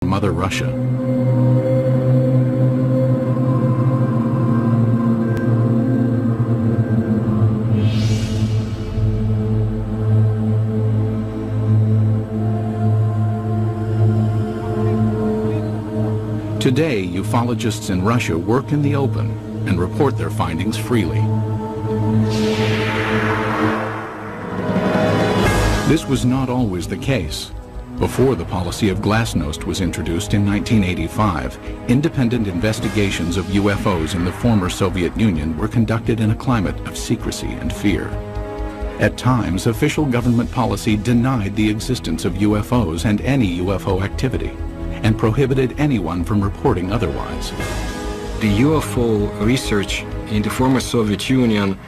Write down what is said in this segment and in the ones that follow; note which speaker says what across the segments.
Speaker 1: Mother Russia. Today, ufologists in Russia work in the open and report their findings freely. This was not always the case. Before the policy of glasnost was introduced in 1985, independent investigations of UFOs in the former Soviet Union were conducted in a climate of secrecy and fear. At times, official government policy denied the existence of UFOs and any UFO activity, and prohibited anyone from reporting otherwise.
Speaker 2: The UFO research in the former Soviet Union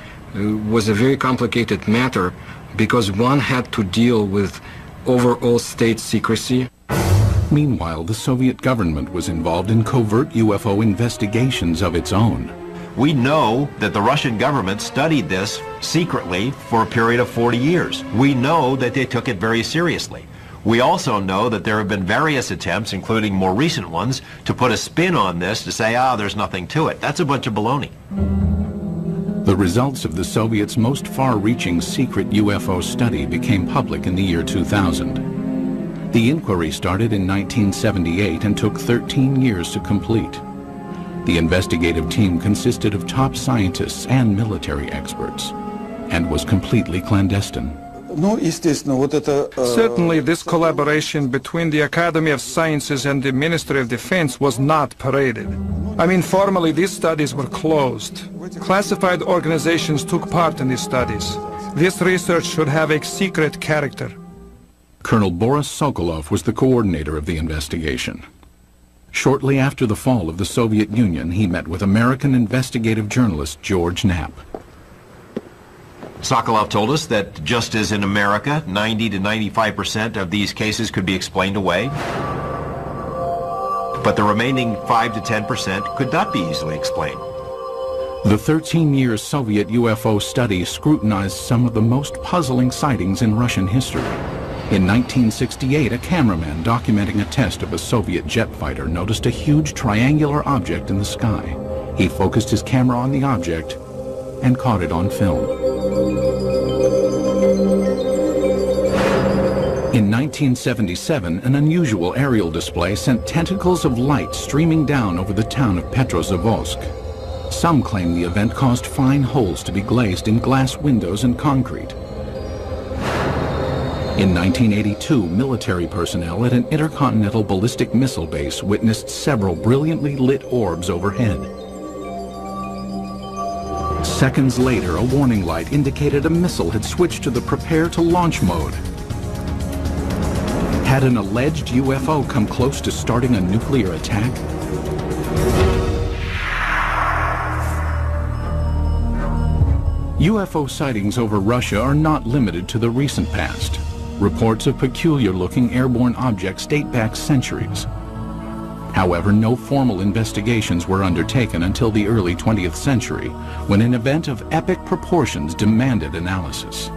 Speaker 2: was a very complicated matter because one had to deal with overall state secrecy.
Speaker 1: Meanwhile, the Soviet government was involved in covert UFO investigations of its own.
Speaker 3: We know that the Russian government studied this secretly for a period of 40 years. We know that they took it very seriously. We also know that there have been various attempts, including more recent ones, to put a spin on this to say, there's nothing to it. That's a bunch of baloney.
Speaker 1: The results of the Soviets' most far-reaching secret UFO study became public in the year 2000. The inquiry started in 1978 and took 13 years to complete. The investigative team consisted of top scientists and military experts, and was completely clandestine.
Speaker 4: Certainly, this collaboration between the Academy of Sciences and the Ministry of Defense was not paraded. I mean, formally, these studies were closed. Classified organizations took part in these studies. This research should have a secret character.
Speaker 1: Colonel Boris Sokolov was the coordinator of the investigation. Shortly after the fall of the Soviet Union, he met with American investigative journalist George Knapp.
Speaker 3: Sokolov told us that just as in America, 90 to 95% of these cases could be explained away, but the remaining 5 to 10% could not be easily explained.
Speaker 1: The 13-year Soviet UFO study scrutinized some of the most puzzling sightings in Russian history. In 1968, a cameraman documenting a test of a Soviet jet fighter noticed a huge triangular object in the sky. He focused his camera on the object and caught it on film. In 1977, an unusual aerial display sent tentacles of light streaming down over the town of Petrozavodsk. Some claim the event caused fine holes to be glazed in glass windows and concrete. In 1982, military personnel at an intercontinental ballistic missile base witnessed several brilliantly lit orbs overhead. Seconds later, a warning light indicated a missile had switched to the prepare to launch mode. Had an alleged UFO come close to starting a nuclear attack? UFO sightings over Russia are not limited to the recent past. Reports of peculiar-looking airborne objects date back centuries. However, no formal investigations were undertaken until the early 20th century, when an event of epic proportions demanded analysis.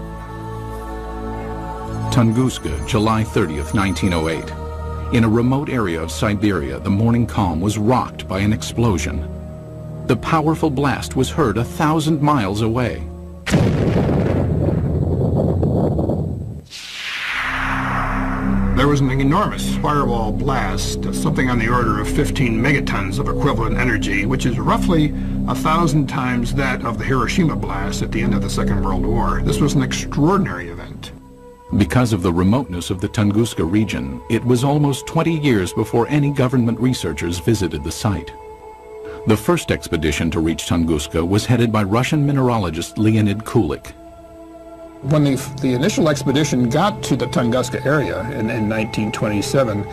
Speaker 1: Tunguska, July 30th, 1908. In a remote area of Siberia, the morning calm was rocked by an explosion. The powerful blast was heard 1,000 miles away.
Speaker 5: There was an enormous firewall blast, something on the order of 15 megatons of equivalent energy, which is roughly 1,000 times that of the Hiroshima blast at the end of the Second World War. This was an extraordinary event.
Speaker 1: Because of the remoteness of the Tunguska region, it was almost 20 years before any government researchers visited the site. The first expedition to reach Tunguska was headed by Russian mineralogist Leonid Kulik.
Speaker 5: When the initial expedition got to the Tunguska area in 1927,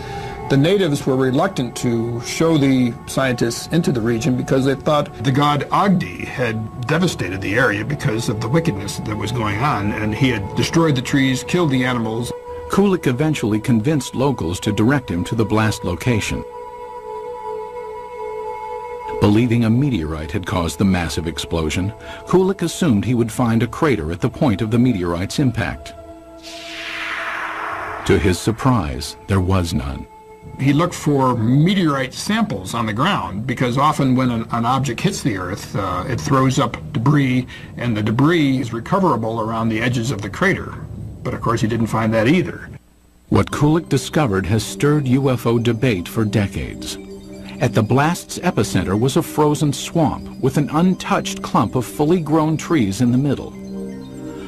Speaker 5: the natives were reluctant to show the scientists into the region because they thought the god Agdi had devastated the area because of the wickedness that was going on, and he had destroyed the trees, killed the animals.
Speaker 1: Kulik eventually convinced locals to direct him to the blast location. Believing a meteorite had caused the massive explosion, Kulik assumed he would find a crater at the point of the meteorite's impact. To his surprise, there was none.
Speaker 5: He looked for meteorite samples on the ground because often when an object hits the Earth, it throws up debris, and the debris is recoverable around the edges of the crater. But of course he didn't find that either.
Speaker 1: What Kulik discovered has stirred UFO debate for decades. At the blast's epicenter was a frozen swamp with an untouched clump of fully grown trees in the middle.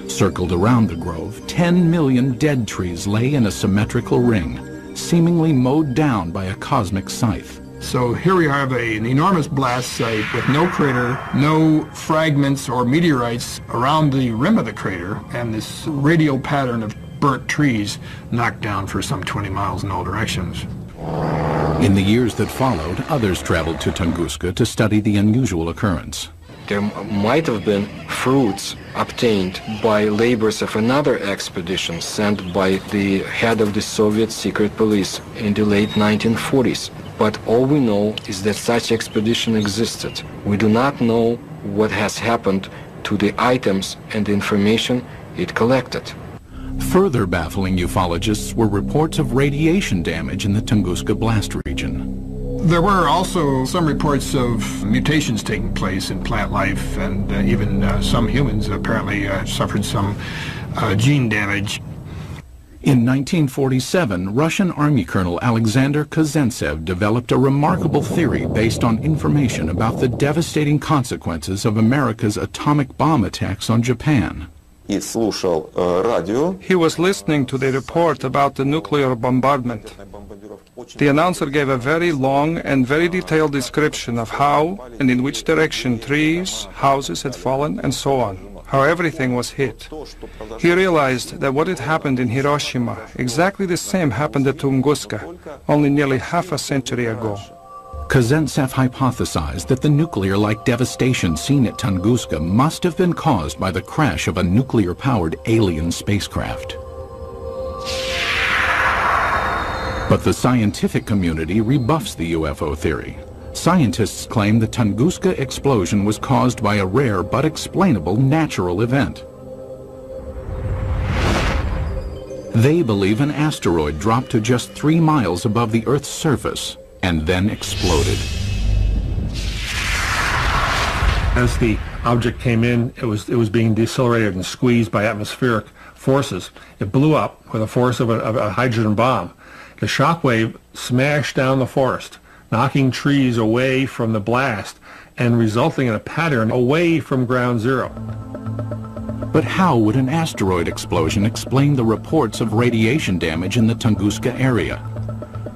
Speaker 1: Circled around the grove, 10 million dead trees lay in a symmetrical ring, seemingly mowed down by a cosmic scythe.
Speaker 5: So here we have an enormous blast site with no crater, no fragments or meteorites around the rim of the crater, and this radial pattern of burnt trees knocked down for some 20 miles in all directions.
Speaker 1: In the years that followed, others traveled to Tunguska to study the unusual occurrence.
Speaker 2: There might have been fruits obtained by labors of another expedition sent by the head of the Soviet secret police in the late 1940s. But all we know is that such expedition existed. We do not know what has happened to the items and the information it collected.
Speaker 1: Further baffling ufologists were reports of radiation damage in the Tunguska blast region.
Speaker 5: There were also some reports of mutations taking place in plant life, and even some humans apparently suffered some gene damage.
Speaker 1: In 1947, Russian Army Colonel Alexander Kazantsev developed a remarkable theory based on information about the devastating consequences of America's atomic bomb attacks on Japan.
Speaker 6: He
Speaker 4: was listening to the report about the nuclear bombardment. The announcer gave a very long and very detailed description of how and in which direction trees, houses had fallen, and so on, how everything was hit. He realized that what had happened in Hiroshima, exactly the same happened at Tunguska, only nearly half a century ago.
Speaker 1: Kazantsev hypothesized that the nuclear-like devastation seen at Tunguska must have been caused by the crash of a nuclear-powered alien spacecraft. But the scientific community rebuffs the UFO theory. Scientists claim the Tunguska explosion was caused by a rare but explainable natural event. They believe an asteroid dropped to just 3 miles above the Earth's surface and then exploded.
Speaker 7: As the object came in, it was being decelerated and squeezed by atmospheric forces. It blew up with the force of a hydrogen bomb. The shock wave smashed down the forest, knocking trees away from the blast and resulting in a pattern away from ground zero.
Speaker 1: But how would an asteroid explosion explain the reports of radiation damage in the Tunguska area?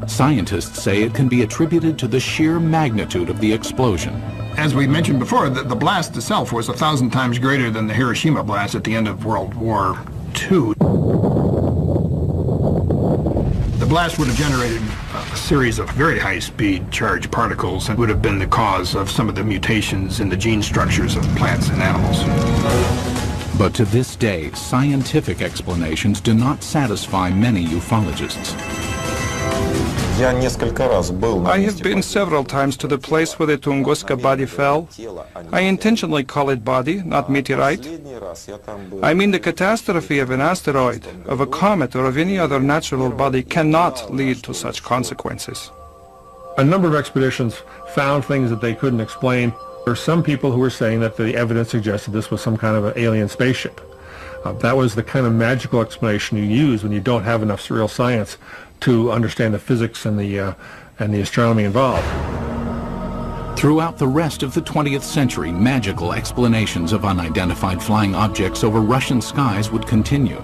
Speaker 1: Scientists say it can be attributed to the sheer magnitude of the explosion.
Speaker 5: As we mentioned before, the blast itself was 1,000 times greater than the Hiroshima blast at the end of World War II. The blast would have generated a series of very high-speed charged particles and would have been the cause of some of the mutations in the gene structures of plants and animals.
Speaker 1: But to this day, scientific explanations do not satisfy many ufologists.
Speaker 4: I have been several times to the place where the Tunguska body fell. I intentionally call it body, not meteorite. I mean, the catastrophe of an asteroid, of a comet, or of any other natural body cannot lead to such consequences.
Speaker 7: A number of expeditions found things that they couldn't explain. There are some people who were saying that the evidence suggested this was some kind of an alien spaceship. That was the kind of magical explanation you use when you don't have enough real science to understand the physics and the astronomy involved.
Speaker 1: Throughout the rest of the 20th century, magical explanations of unidentified flying objects over Russian skies would continue.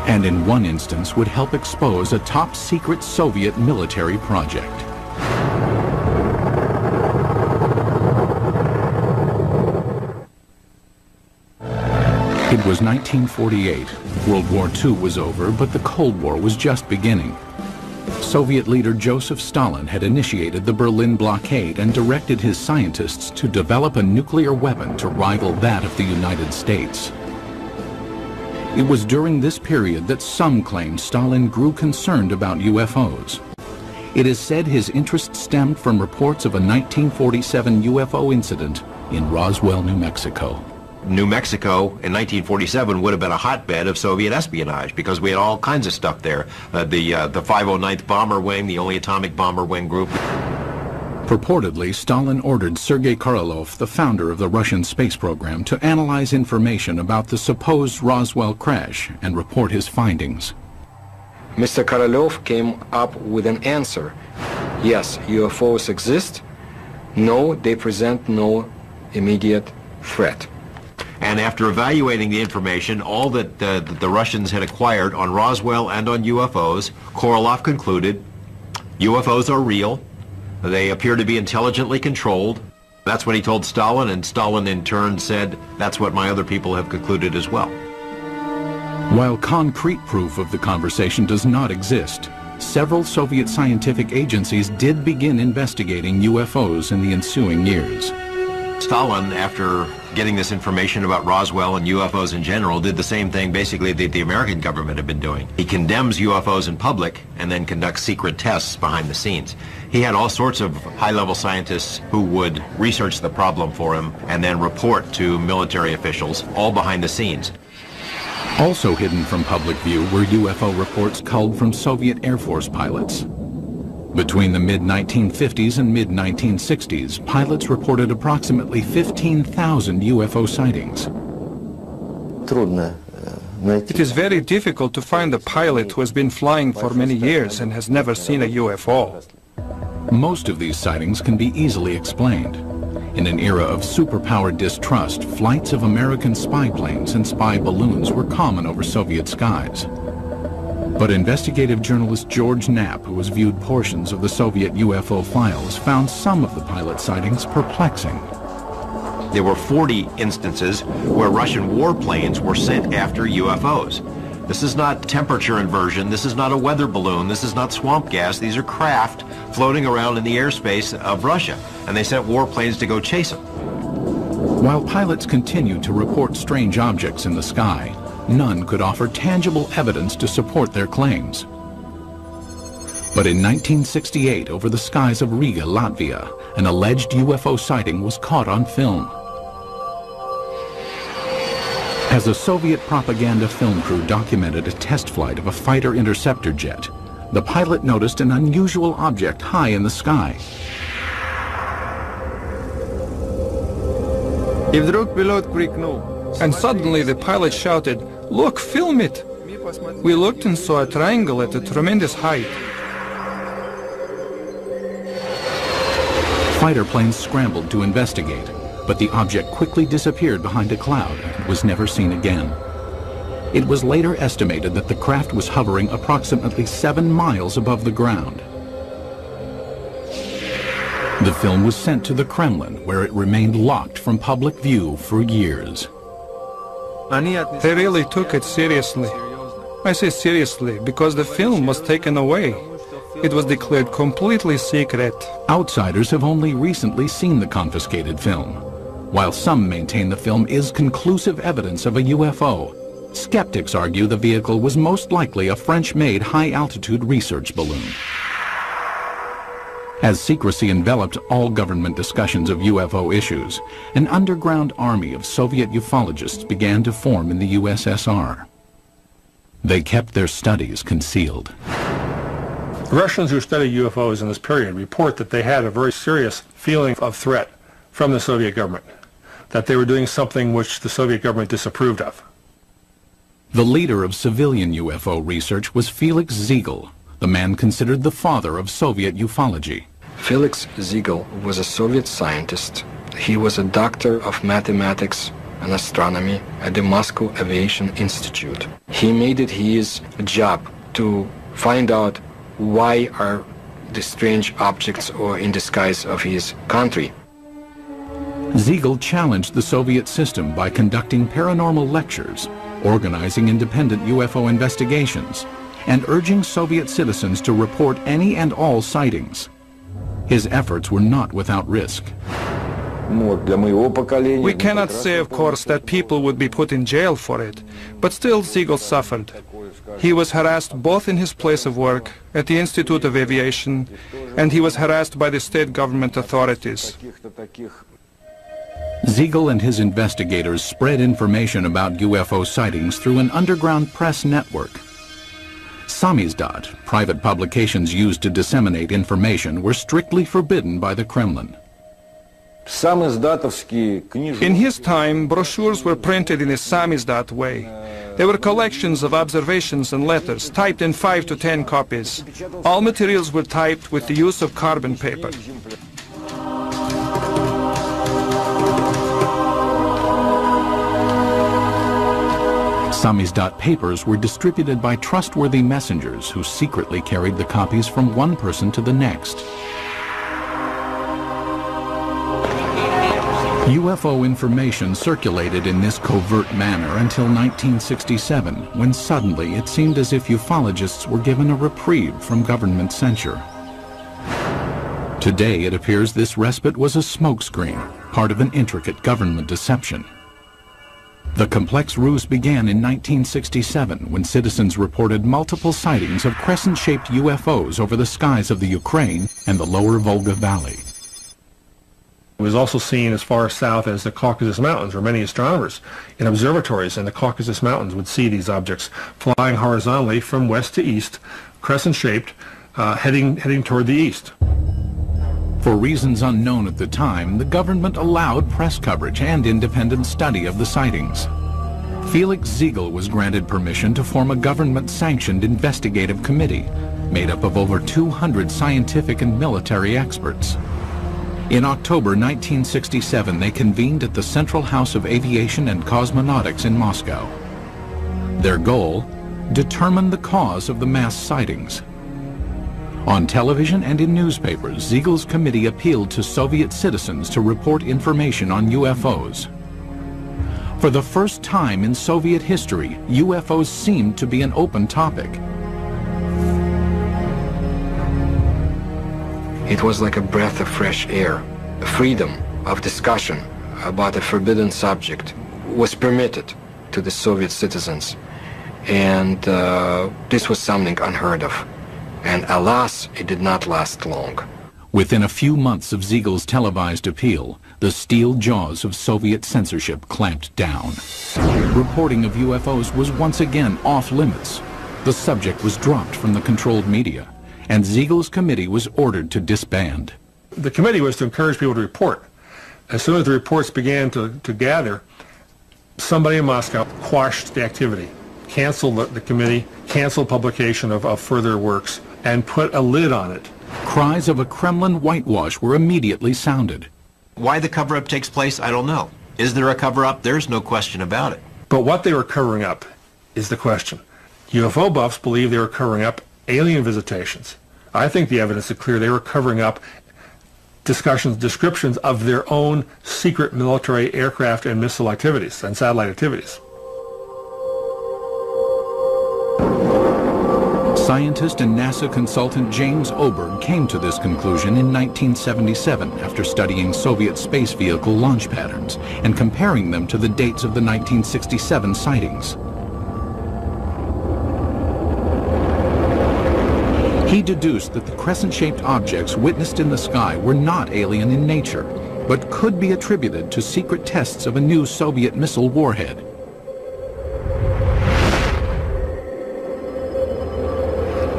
Speaker 1: And in one instance would help expose a top-secret Soviet military project. It was 1948. World War II was over, but the Cold War was just beginning. Soviet leader Joseph Stalin had initiated the Berlin blockade and directed his scientists to develop a nuclear weapon to rival that of the United States. It was during this period that some claimed Stalin grew concerned about UFOs. It is said his interest stemmed from reports of a 1947 UFO incident in Roswell, New Mexico.
Speaker 3: New Mexico in 1947 would have been a hotbed of Soviet espionage because we had all kinds of stuff there. The 509th Bomber Wing, the only atomic bomber wing group.
Speaker 1: Purportedly, Stalin ordered Sergei Korolev, the founder of the Russian space program, to analyze information about the supposed Roswell crash and report his findings.
Speaker 2: Mr. Korolev came up with an answer. Yes, UFOs exist. No, they present no immediate threat.
Speaker 3: And after evaluating the information, all that the Russians had acquired on Roswell and on UFOs, Korolev concluded UFOs are real. They appear to be intelligently controlled. That's what he told Stalin, and Stalin in turn said, that's what my other people have concluded as well.
Speaker 1: While concrete proof of the conversation does not exist, several Soviet scientific agencies did begin investigating UFOs in the ensuing years.
Speaker 3: Stalin, after getting this information about Roswell and UFOs in general, did the same thing basically that the American government had been doing. He condemns UFOs in public and then conducts secret tests behind the scenes. He had all sorts of high-level scientists who would research the problem for him and then report to military officials, all behind the scenes.
Speaker 1: Also hidden from public view were UFO reports culled from Soviet Air Force pilots. Between the mid-1950s and mid-1960s, pilots reported approximately 15,000 UFO sightings.
Speaker 4: It is very difficult to find a pilot who has been flying for many years and has never seen a UFO.
Speaker 1: Most of these sightings can be easily explained. In an era of superpower distrust, flights of American spy planes and spy balloons were common over Soviet skies. But investigative journalist George Knapp, who has viewed portions of the Soviet UFO files, found some of the pilot sightings perplexing.
Speaker 3: There were 40 instances where Russian warplanes were sent after UFOs. This is not temperature inversion, this is not a weather balloon, this is not swamp gas, these are craft floating around in the airspace of Russia, and they sent warplanes to go chase them.
Speaker 1: While pilots continued to report strange objects in the sky, none could offer tangible evidence to support their claims. But in 1968, over the skies of Riga, Latvia, an alleged UFO sighting was caught on film. As a Soviet propaganda film crew documented a test flight of a fighter interceptor jet, the pilot noticed an unusual object high in the sky.
Speaker 4: And suddenly the pilot shouted, "Look, film it!" We looked and saw a triangle at a tremendous height.
Speaker 1: Fighter planes scrambled to investigate, but the object quickly disappeared behind a cloud and was never seen again. It was later estimated that the craft was hovering approximately 7 miles above the ground. The film was sent to the Kremlin, where it remained locked from public view for years.
Speaker 4: They really took it seriously. I say seriously because the film was taken away. It was declared completely secret.
Speaker 1: Outsiders have only recently seen the confiscated film. While some maintain the film is conclusive evidence of a UFO, skeptics argue the vehicle was most likely a French-made high-altitude research balloon. As secrecy enveloped all government discussions of UFO issues, an underground army of Soviet ufologists began to form in the USSR. They kept their studies concealed.
Speaker 7: Russians who study UFOs in this period report that they had a very serious feeling of threat from the Soviet government, that they were doing something which the Soviet government disapproved of.
Speaker 1: The leader of civilian UFO research was Felix Ziegel, the man considered the father of Soviet ufology.
Speaker 2: Felix Ziegel was a Soviet scientist. He was a doctor of mathematics and astronomy at the Moscow Aviation Institute. He made it his job to find out why are the strange objects or in the skies of his country.
Speaker 1: Ziegel challenged the Soviet system by conducting paranormal lectures, organizing independent UFO investigations, and urging Soviet citizens to report any and all sightings. His efforts were not without risk.
Speaker 4: We cannot say, of course, that people would be put in jail for it, but still Ziegel suffered. He was harassed both in his place of work, at the Institute of Aviation, and he was harassed by the state government authorities.
Speaker 1: Siegel and his investigators spread information about UFO sightings through an underground press network. Samizdat, private publications used to disseminate information, were strictly forbidden by the Kremlin.
Speaker 4: In his time, brochures were printed in a samizdat way. They were collections of observations and letters, typed in 5 to 10 copies. All materials were typed with the use of carbon paper.
Speaker 1: Samizdat papers were distributed by trustworthy messengers who secretly carried the copies from one person to the next. UFO information circulated in this covert manner until 1967, when suddenly it seemed as if ufologists were given a reprieve from government censure. Today it appears this respite was a smokescreen, part of an intricate government deception. The complex ruse began in 1967 when citizens reported multiple sightings of crescent-shaped UFOs over the skies of the Ukraine and the lower Volga Valley.
Speaker 7: It was also seen as far south as the Caucasus Mountains, where many astronomers in observatories in the Caucasus Mountains would see these objects flying horizontally from west to east, crescent-shaped, heading toward the east.
Speaker 1: For reasons unknown at the time, the government allowed press coverage and independent study of the sightings. Felix Siegel was granted permission to form a government-sanctioned investigative committee made up of over 200 scientific and military experts. In October 1967, they convened at the Central House of Aviation and Cosmonautics in Moscow. Their goal? Determine the cause of the mass sightings. On television and in newspapers, Siegel's committee appealed to Soviet citizens to report information on UFOs. For the first time in Soviet history, UFOs seemed to be an open topic.
Speaker 2: It was like a breath of fresh air. Freedom of discussion about a forbidden subject was permitted to the Soviet citizens. And this was something unheard of. And alas, it did not last long.
Speaker 1: Within a few months of Siegel's televised appeal, the steel jaws of Soviet censorship clamped down. Reporting of UFOs was once again off limits. The subject was dropped from the controlled media, and Siegel's committee was ordered to disband.
Speaker 7: The committee was to encourage people to report. As soon as the reports began to gather, somebody in Moscow quashed the activity, canceled the committee, canceled publication of further works, and put a lid on it.
Speaker 1: Cries of a Kremlin whitewash were immediately sounded.
Speaker 3: Why the cover-up takes place, I don't know. Is there a cover-up? There's no question about it.
Speaker 7: But what they were covering up is the question. UFO buffs believe they were covering up alien visitations. I think the evidence is clear they were covering up descriptions of their own secret military aircraft and missile activities and satellite activities.
Speaker 1: Scientist and NASA consultant James Oberg came to this conclusion in 1977 after studying Soviet space vehicle launch patterns and comparing them to the dates of the 1967 sightings. He deduced that the crescent-shaped objects witnessed in the sky were not alien in nature, but could be attributed to secret tests of a new Soviet missile warhead.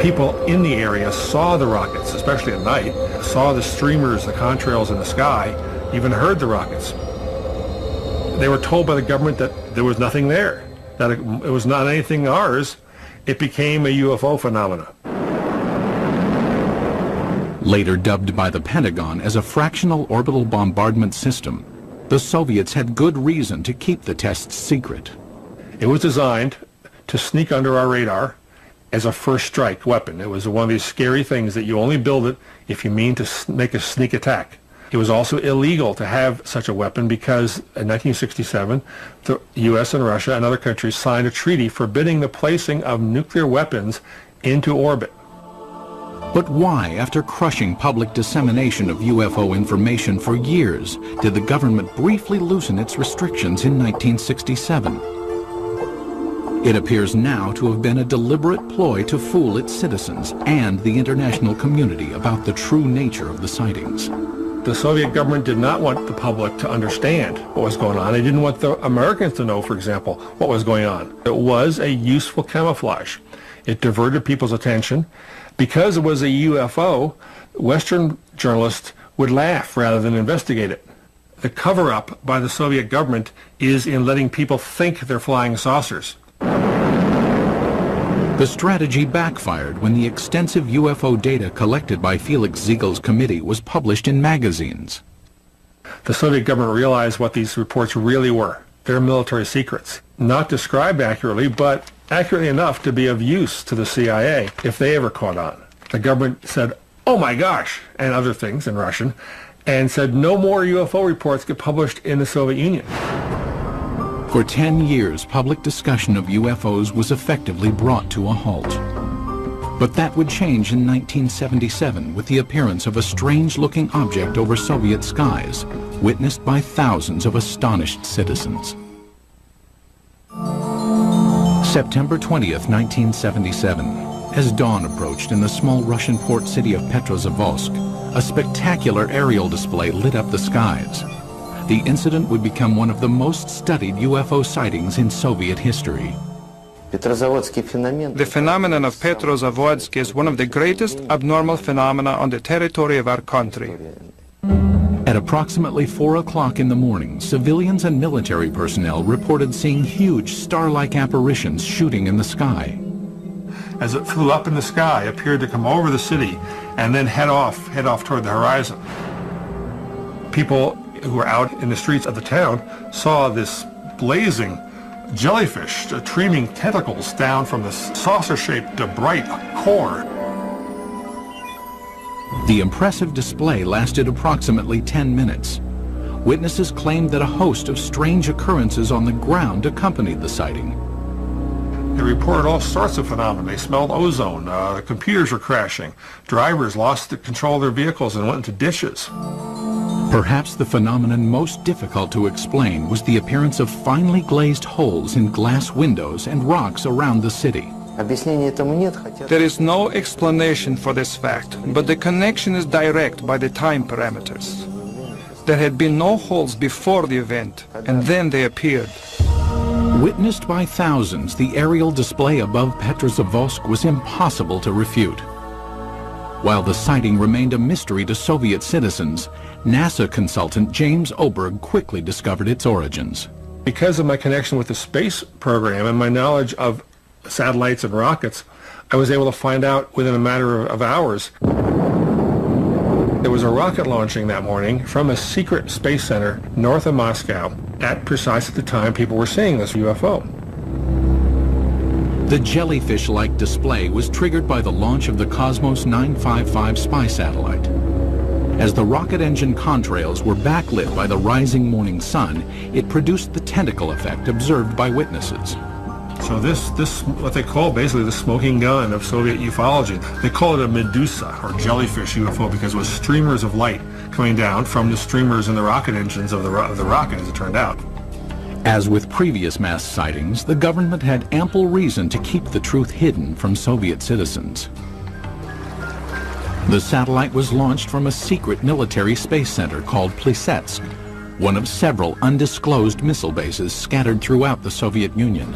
Speaker 7: People in the area saw the rockets, especially at night, saw the streamers, the contrails in the sky, even heard the rockets. They were told by the government that there was nothing there, that it was not anything ours. It became a UFO phenomenon.
Speaker 1: Later dubbed by the Pentagon as a fractional orbital bombardment system, the Soviets had good reason to keep the tests secret.
Speaker 7: It was designed to sneak under our radar as a first strike weapon. It was one of these scary things that you only build it if you mean to make a sneak attack. It was also illegal to have such a weapon because in 1967, the U.S. and Russia and other countries signed a treaty forbidding the placing of nuclear weapons into orbit.
Speaker 1: But why, after crushing public dissemination of UFO information for years, did the government briefly loosen its restrictions in 1967? It appears now to have been a deliberate ploy to fool its citizens and the international community about the true nature of the sightings.
Speaker 7: The Soviet government did not want the public to understand what was going on. They didn't want the Americans to know, for example, what was going on. It was a useful camouflage. It diverted people's attention. Because it was a UFO, Western journalists would laugh rather than investigate it. The cover-up by the Soviet government is in letting people think they're flying saucers.
Speaker 1: The strategy backfired when the extensive UFO data collected by Felix Ziegel's committee was published in magazines.
Speaker 7: The Soviet government realized what these reports really were. They're military secrets. Not described accurately, but accurately enough to be of use to the CIA if they ever caught on. The government said, "Oh my gosh," and other things in Russian, and said no more UFO reports get published in the Soviet Union.
Speaker 1: For 10 years, public discussion of UFOs was effectively brought to a halt. But that would change in 1977 with the appearance of a strange-looking object over Soviet skies, witnessed by thousands of astonished citizens. September 20th, 1977. As dawn approached in the small Russian port city of Petrozavodsk, a spectacular aerial display lit up the skies. The incident would become one of the most studied UFO sightings in Soviet history.
Speaker 4: The phenomenon of Petrozavodsk is one of the greatest abnormal phenomena on the territory of our country.
Speaker 1: At approximately 4 o'clock in the morning, civilians and military personnel reported seeing huge star-like apparitions shooting in the sky.
Speaker 7: As it flew up in the sky, appeared to come over the city and then head off toward the horizon. People who were out in the streets of the town saw this blazing jellyfish streaming tentacles down from the saucer-shaped bright core.
Speaker 1: The impressive display lasted approximately 10 minutes. Witnesses claimed that a host of strange occurrences on the ground accompanied the sighting.
Speaker 7: They reported all sorts of phenomena. They smelled ozone, computers were crashing, drivers lost control of their vehicles and went into ditches.
Speaker 1: Perhaps the phenomenon most difficult to explain was the appearance of finely glazed holes in glass windows and rocks around the city.
Speaker 4: There is no explanation for this fact, but the connection is direct by the time parameters. There had been no holes before the event, and then they appeared.
Speaker 1: Witnessed by thousands, the aerial display above Petrozavodsk was impossible to refute. While the sighting remained a mystery to Soviet citizens, NASA consultant James Oberg quickly discovered its origins.
Speaker 7: Because of my connection with the space program and my knowledge of satellites and rockets, I was able to find out within a matter of hours. There was a rocket launching that morning from a secret space center north of Moscow at precisely the time people were seeing this UFO.
Speaker 1: The jellyfish-like display was triggered by the launch of the Cosmos 955 spy satellite. As the rocket engine contrails were backlit by the rising morning sun, it produced the tentacle effect observed by witnesses.
Speaker 7: So this what they call basically the smoking gun of Soviet ufology. They call it a Medusa, or jellyfish UFO, because it was streamers of light coming down from the streamers in the rocket engines of the rocket, as it turned out.
Speaker 1: As with previous mass sightings, the government had ample reason to keep the truth hidden from Soviet citizens. The satellite was launched from a secret military space center called Plesetsk, one of several undisclosed missile bases scattered throughout the Soviet Union.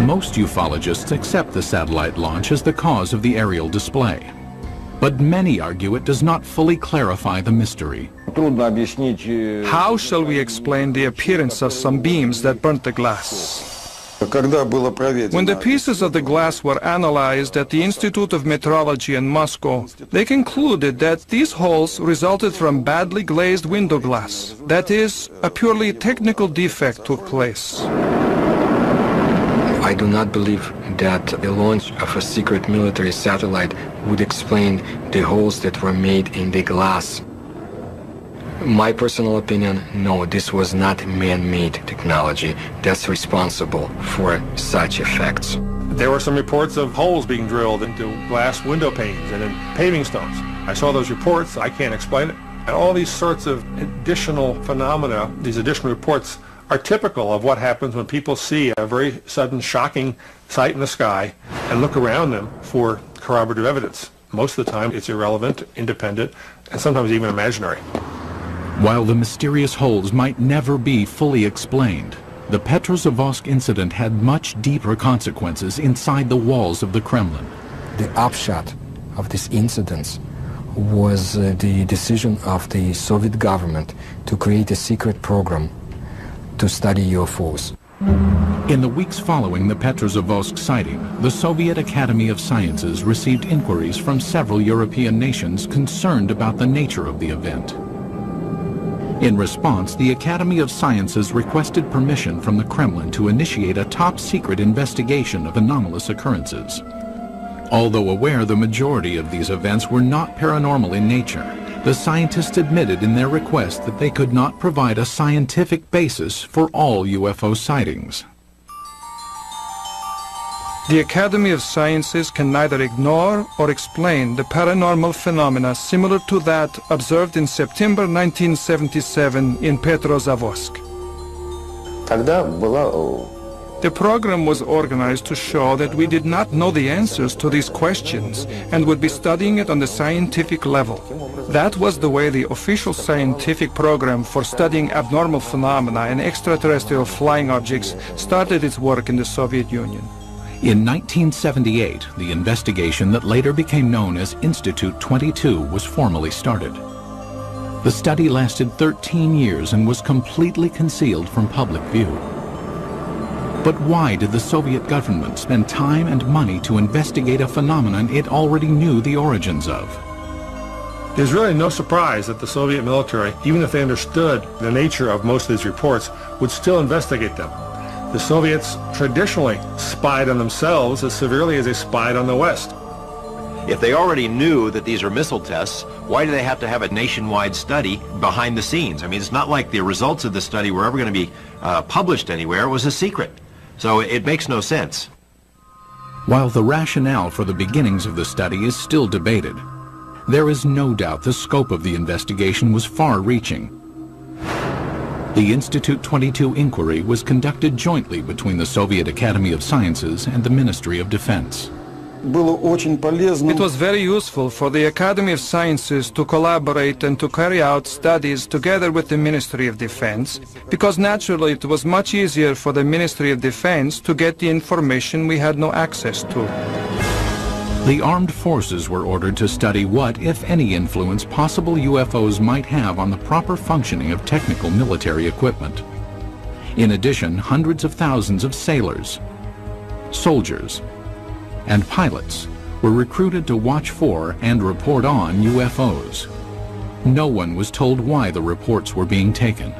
Speaker 1: Most ufologists accept the satellite launch as the cause of the aerial display. But many argue it does not fully clarify the mystery.
Speaker 4: How shall we explain the appearance of some beams that burnt the glass? When the pieces of the glass were analyzed at the Institute of Metrology in Moscow, they concluded that these holes resulted from badly glazed window glass. That is, a purely technical defect took place.
Speaker 2: I do not believe that the launch of a secret military satellite would explain the holes that were made in the glass. My personal opinion, no, this was not man-made technology that's responsible for such effects.
Speaker 7: There were some reports of holes being drilled into glass window panes and in paving stones. I saw those reports. I can't explain it. And all these sorts of additional phenomena, these additional reports, are typical of what happens when people see a very sudden, shocking sight in the sky and look around them for corroborative evidence. Most of the time, it's irrelevant, independent, and sometimes even imaginary.
Speaker 1: While the mysterious holes might never be fully explained, the Petrozavodsk incident had much deeper consequences inside the walls of the Kremlin.
Speaker 2: The upshot of this incident was the decision of the Soviet government to create a secret program to study UFOs.
Speaker 1: In the weeks following the Petrozavodsk sighting, the Soviet Academy of Sciences received inquiries from several European nations concerned about the nature of the event. In response, the Academy of Sciences requested permission from the Kremlin to initiate a top-secret investigation of anomalous occurrences. Although aware the majority of these events were not paranormal in nature, the scientists admitted in their request that they could not provide a scientific basis for all UFO sightings.
Speaker 4: The Academy of Sciences can neither ignore or explain the paranormal phenomena similar to that observed in September 1977 in Petrozavodsk. The program was organized to show that we did not know the answers to these questions and would be studying it on the scientific level. That was the way the official scientific program for studying abnormal phenomena and extraterrestrial flying objects started its work in the Soviet Union.
Speaker 1: In 1978, the investigation that later became known as Institute 22 was formally started. The study lasted 13 years and was completely concealed from public view. But why did the Soviet government spend time and money to investigate a phenomenon it already knew the origins of?
Speaker 7: There's really no surprise that the Soviet military, even if they understood the nature of most of these reports, would still investigate them. The Soviets traditionally spied on themselves as severely as they spied on the West.
Speaker 3: If they already knew that these are missile tests, why do they have to have a nationwide study behind the scenes? I mean, it's not like the results of the study were ever going to be published anywhere. It was a secret. So it makes no sense.
Speaker 1: While the rationale for the beginnings of the study is still debated, there is no doubt the scope of the investigation was far-reaching. The Institute 22 inquiry was conducted jointly between the Soviet Academy of Sciences and the Ministry of Defense.
Speaker 4: It was very useful for the Academy of Sciences to collaborate and to carry out studies together with the Ministry of Defense, because naturally it was much easier for the Ministry of Defense to get the information we had no access to.
Speaker 1: The armed forces were ordered to study what, if any, influence possible UFOs might have on the proper functioning of technical military equipment. In addition, hundreds of thousands of sailors, soldiers, and pilots were recruited to watch for and report on UFOs. No one was told why the reports were being taken.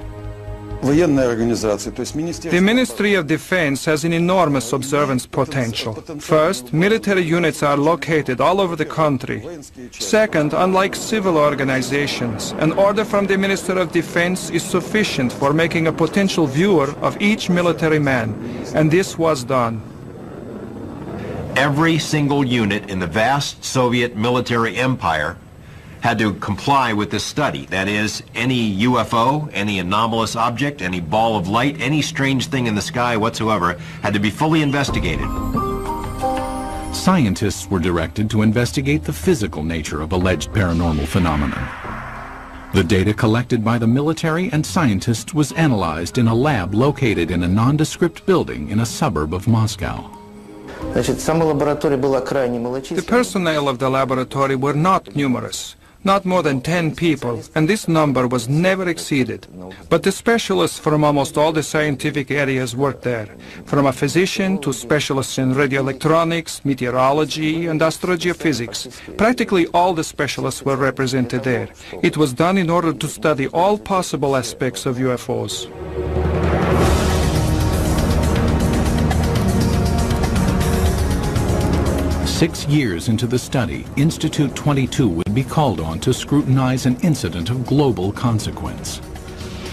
Speaker 4: The Ministry of Defense has an enormous observance potential. First, military units are located all over the country. Second, unlike civil organizations, an order from the Minister of Defense is sufficient for making a potential viewer of each military man, and this was done.
Speaker 3: Every single unit in the vast Soviet military empire had to comply with this study. That is, any UFO, any anomalous object, any ball of light, any strange thing in the sky whatsoever had to be fully investigated.
Speaker 1: Scientists were directed to investigate the physical nature of alleged paranormal phenomena. The data collected by the military and scientists was analyzed in a lab located in a nondescript building in a suburb of Moscow.
Speaker 4: The personnel of the laboratory were not numerous. Not more than 10 people, and this number was never exceeded. But the specialists from almost all the scientific areas worked there, from a physician to specialists in radioelectronics, meteorology, and astrogeophysics. Practically all the specialists were represented there. It was done in order to study all possible aspects of UFOs.
Speaker 1: Six years into the study, Institute 22 would be called on to scrutinize an incident of global consequence,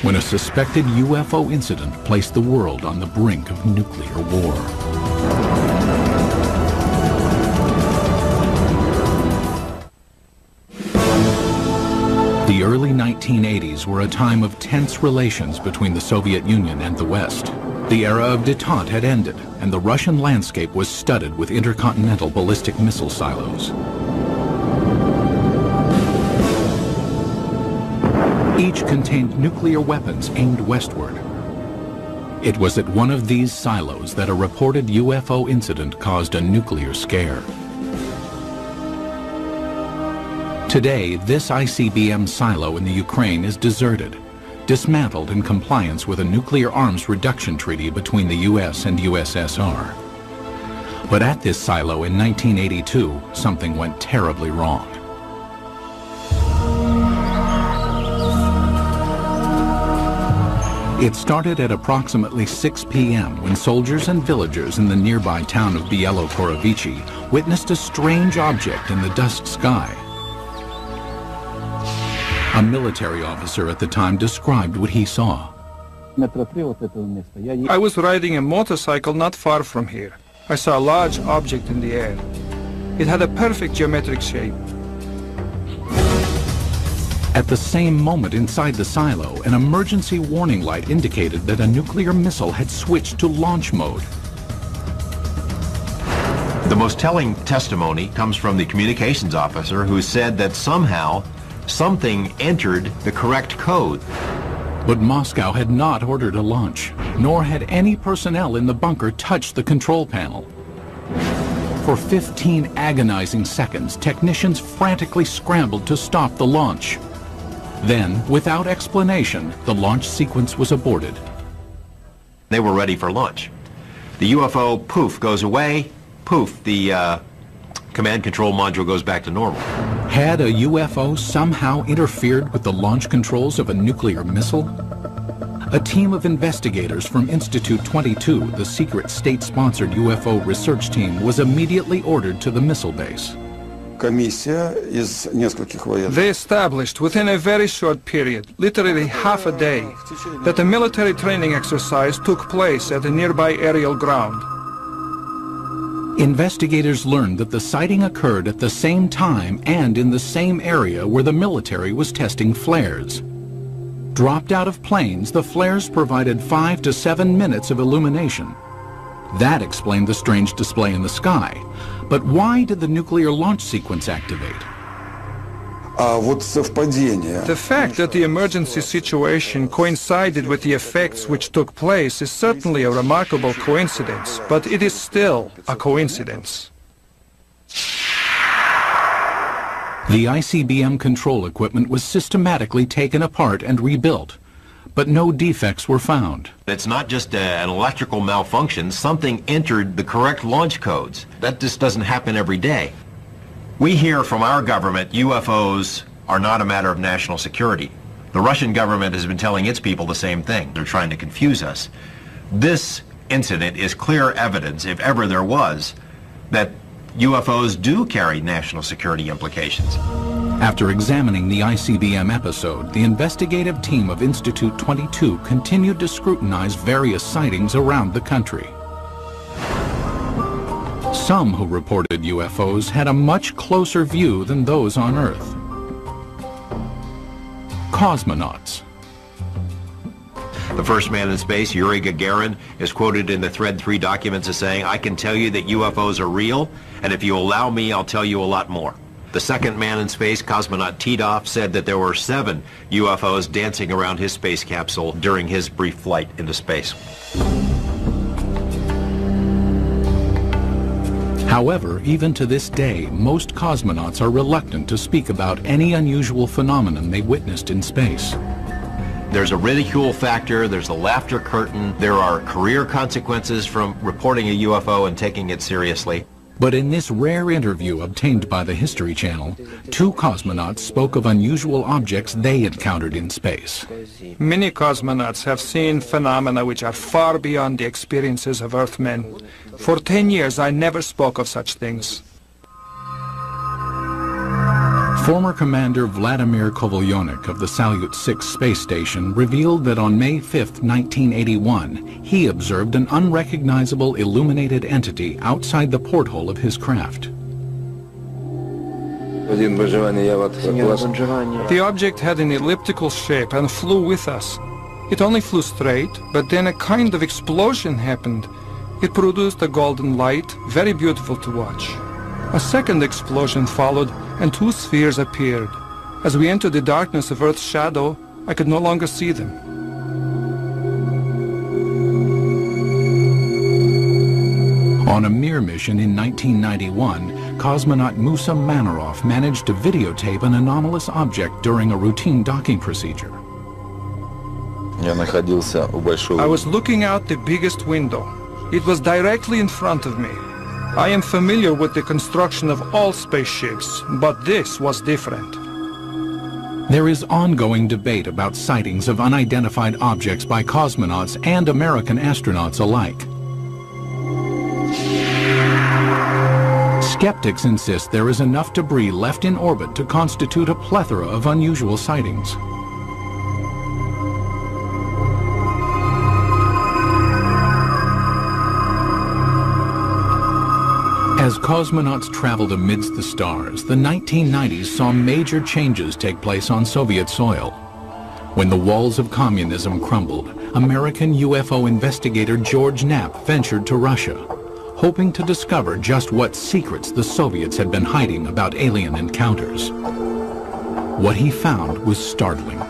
Speaker 1: when a suspected UFO incident placed the world on the brink of nuclear war. The early 1980s were a time of tense relations between the Soviet Union and the West. The era of détente had ended, and the Russian landscape was studded with intercontinental ballistic missile silos. Each contained nuclear weapons aimed westward. It was at one of these silos that a reported UFO incident caused a nuclear scare. Today, this ICBM silo in the Ukraine is deserted, dismantled in compliance with a nuclear arms reduction treaty between the US and USSR. But at this silo in 1982, something went terribly wrong. It started at approximately 6 p.m. when soldiers and villagers in the nearby town of Bielo-Korovichi witnessed a strange object in the dusk sky. A military officer at the time described what he saw.
Speaker 4: I was riding a motorcycle not far from here. I saw a large object in the air. It had a perfect geometric shape.
Speaker 1: At the same moment inside the silo, an emergency warning light indicated that a nuclear missile had switched to launch mode.
Speaker 3: The most telling testimony comes from the communications officer who said that somehow something entered the correct code.
Speaker 1: But Moscow had not ordered a launch, nor had any personnel in the bunker touched the control panel. For 15 agonizing seconds, technicians frantically scrambled to stop the launch. Then, without explanation, the launch sequence was aborted.
Speaker 3: They were ready for launch. The UFO, poof, goes away. Poof, the command control module goes back to normal.
Speaker 1: Had a UFO somehow interfered with the launch controls of a nuclear missile? A team of investigators from Institute 22, the secret state-sponsored UFO research team, was immediately ordered to the missile base.
Speaker 4: They established within a very short period, literally half a day, that a military training exercise took place at a nearby aerial ground.
Speaker 1: Investigators learned that the sighting occurred at the same time and in the same area where the military was testing flares. Dropped out of planes, the flares provided 5 to 7 minutes of illumination. That explained the strange display in the sky. But why did the nuclear launch sequence activate?
Speaker 4: The fact that the emergency situation coincided with the effects which took place is certainly a remarkable coincidence, but it is still a coincidence.
Speaker 1: The ICBM control equipment was systematically taken apart and rebuilt, but no defects were found.
Speaker 3: It's not just an electrical malfunction. Something entered the correct launch codes. That just doesn't happen every day. We hear from our government UFOs are not a matter of national security. The Russian government has been telling its people the same thing. They're trying to confuse us. This incident is clear evidence, if ever there was, that UFOs do carry national security implications.
Speaker 1: After examining the ICBM episode, the investigative team of Institute 22 continued to scrutinize various sightings around the country. Some who reported UFOs had a much closer view than those on Earth. Cosmonauts.
Speaker 3: The first man in space, Yuri Gagarin, is quoted in the Thread 3 documents as saying, "I can tell you that UFOs are real, and if you allow me, I'll tell you a lot more." The second man in space, cosmonaut Titov, said that there were 7 UFOs dancing around his space capsule during his brief flight into space.
Speaker 1: However, even to this day, most cosmonauts are reluctant to speak about any unusual phenomenon they witnessed in space.
Speaker 3: There's a ridicule factor, there's a laughter curtain, there are career consequences from reporting a UFO and taking it seriously.
Speaker 1: But in this rare interview obtained by the History Channel, 2 cosmonauts spoke of unusual objects they encountered in space.
Speaker 4: Many cosmonauts have seen phenomena which are far beyond the experiences of Earthmen. For 10 years, I never spoke of such things.
Speaker 1: Former Commander Vladimir Kovalyonik of the Salyut 6 space station revealed that on May 5, 1981, he observed an unrecognizable illuminated entity outside the porthole of his craft.
Speaker 4: The object had an elliptical shape and flew with us. It only flew straight, but then a kind of explosion happened. It produced a golden light, very beautiful to watch. A second explosion followed, and 2 spheres appeared. As we entered the darkness of Earth's shadow, I could no longer see them.
Speaker 1: On a Mir mission in 1991, cosmonaut Musa Manarov managed to videotape an anomalous object during a routine docking procedure.
Speaker 4: I was looking out the biggest window. It was directly in front of me. I am familiar with the construction of all spaceships, but this was different.
Speaker 1: There is ongoing debate about sightings of unidentified objects by cosmonauts and American astronauts alike. Skeptics insist there is enough debris left in orbit to constitute a plethora of unusual sightings. As cosmonauts traveled amidst the stars, the 1990s saw major changes take place on Soviet soil. When the walls of communism crumbled, American UFO investigator George Knapp ventured to Russia, hoping to discover just what secrets the Soviets had been hiding about alien encounters. What he found was startling.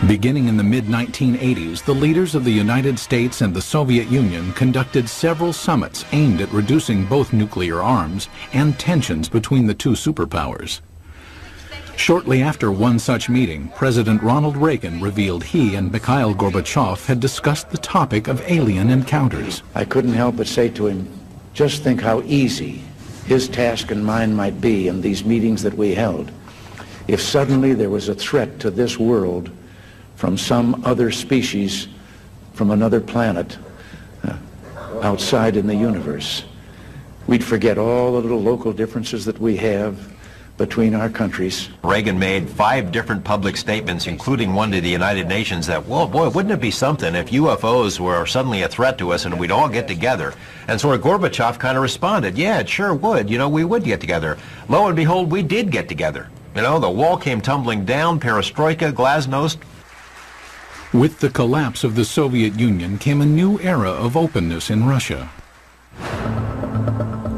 Speaker 1: Beginning in the mid-1980s, the leaders of the United States and the Soviet Union conducted several summits aimed at reducing both nuclear arms and tensions between the two superpowers. Shortly after one such meeting, President Ronald Reagan revealed he and Mikhail Gorbachev had discussed the topic of alien encounters.
Speaker 6: I couldn't help but say to him, just think how easy his task and mine might be in these meetings that we held if suddenly there was a threat to this world from some other species, from another planet, outside in the universe. We'd forget all the little local differences that we have between our countries.
Speaker 3: Reagan made 5 different public statements, including one to the United Nations, that, well, boy, wouldn't it be something if UFOs were suddenly a threat to us and we'd all get together? And sort of Gorbachev kind of responded, yeah, it sure would. You know, we would get together. Lo and behold, we did get together. You know, the wall came tumbling down, perestroika, glasnost.
Speaker 1: With the collapse of the Soviet Union came a new era of openness in Russia.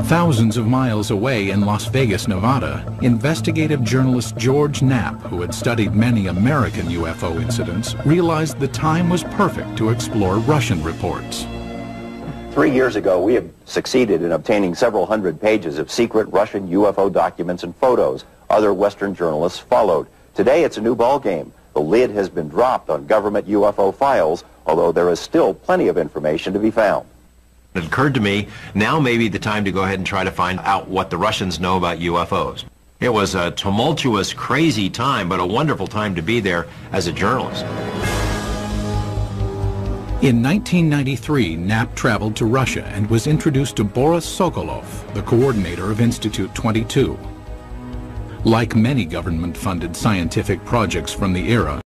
Speaker 1: Thousands of miles away in Las Vegas, Nevada, investigative journalist George Knapp, who had studied many American UFO incidents, realized the time was perfect to explore Russian reports.
Speaker 8: 3 years ago, we have succeeded in obtaining several hundred pages of secret Russian UFO documents and photos. Other Western journalists followed. Today, it's a new ballgame. The lid has been dropped on government UFO files, although there is still plenty of information to be found.
Speaker 3: It occurred to me, now may be the time to go ahead and try to find out what the Russians know about UFOs. It was a tumultuous, crazy time, but a wonderful time to be there as a journalist.
Speaker 1: In 1993, Knapp traveled to Russia and was introduced to Boris Sokolov, the coordinator of Institute 22. Like many government-funded scientific projects from the era,